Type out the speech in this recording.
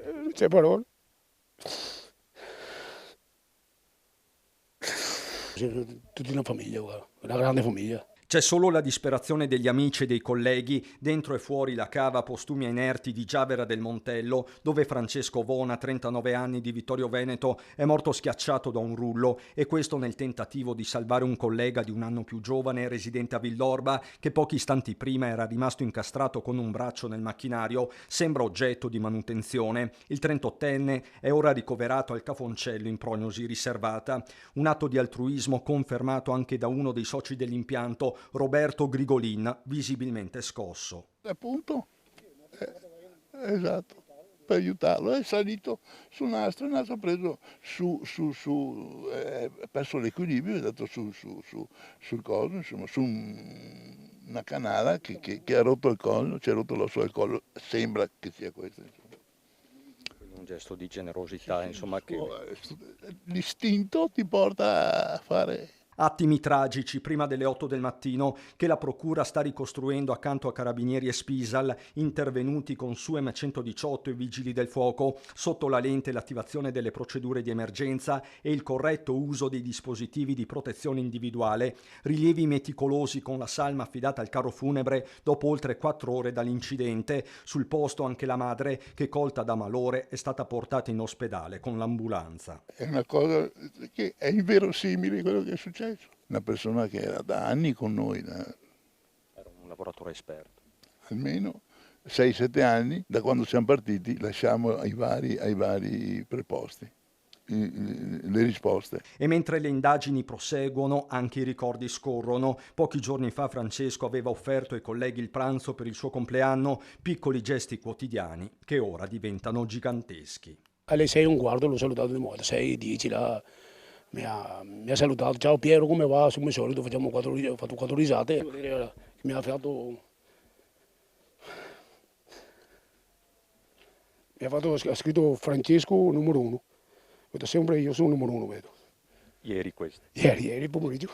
Non c'è parole. Tutti una famiglia, guarda, una grande famiglia. C'è solo la disperazione degli amici e dei colleghi, dentro e fuori la cava postumi e inerti di Giavera del Montello, dove Francesco Vona, 39 anni di Vittorio Veneto, è morto schiacciato da un rullo, e questo nel tentativo di salvare un collega di un anno più giovane, residente a Villorba, che pochi istanti prima era rimasto incastrato con un braccio nel macchinario, sembra oggetto di manutenzione. Il 38enne è ora ricoverato al Cafoncello in prognosi riservata. Un atto di altruismo confermato anche da uno dei soci dell'impianto, Roberto Grigolin, visibilmente scosso. Appunto, esatto, per aiutarlo. È salito su un nastro, il nastro ha preso ha perso l'equilibrio, è andato sul coso, insomma, una canala che ha rotto il collo, ci ha rotto l'osso del collo, sembra che sia questo. Insomma. Un gesto di generosità, insomma, che L'istinto ti porta a fare. attimi tragici prima delle 8 del mattino che la procura sta ricostruendo accanto a carabinieri e Spisal, intervenuti con su M118 e vigili del fuoco, sotto la lente l'attivazione delle procedure di emergenza e il corretto uso dei dispositivi di protezione individuale, rilievi meticolosi con la salma affidata al carro funebre dopo oltre 4 ore dall'incidente. Sul posto anche la madre, che colta da malore è stata portata in ospedale con l'ambulanza. È una cosa che è inverosimile quello che è successo. Una persona che era da anni con noi, Era un lavoratore esperto. almeno 6-7 anni, da quando siamo partiti, lasciamo ai vari preposti le risposte. E mentre le indagini proseguono, anche i ricordi scorrono. Pochi giorni fa Francesco aveva offerto ai colleghi il pranzo per il suo compleanno, piccoli gesti quotidiani che ora diventano giganteschi. Alle 6 e un quarto l'ho salutato di moda, 6, 10 là. Mi ha salutato, ciao Piero, come va? Come solito facciamo ho fatto 4 risate. Mi ha fatto, ha scritto Francesco numero 1. Vedo sempre io sono numero 1, vedo. Ieri questo. Ieri pomeriggio.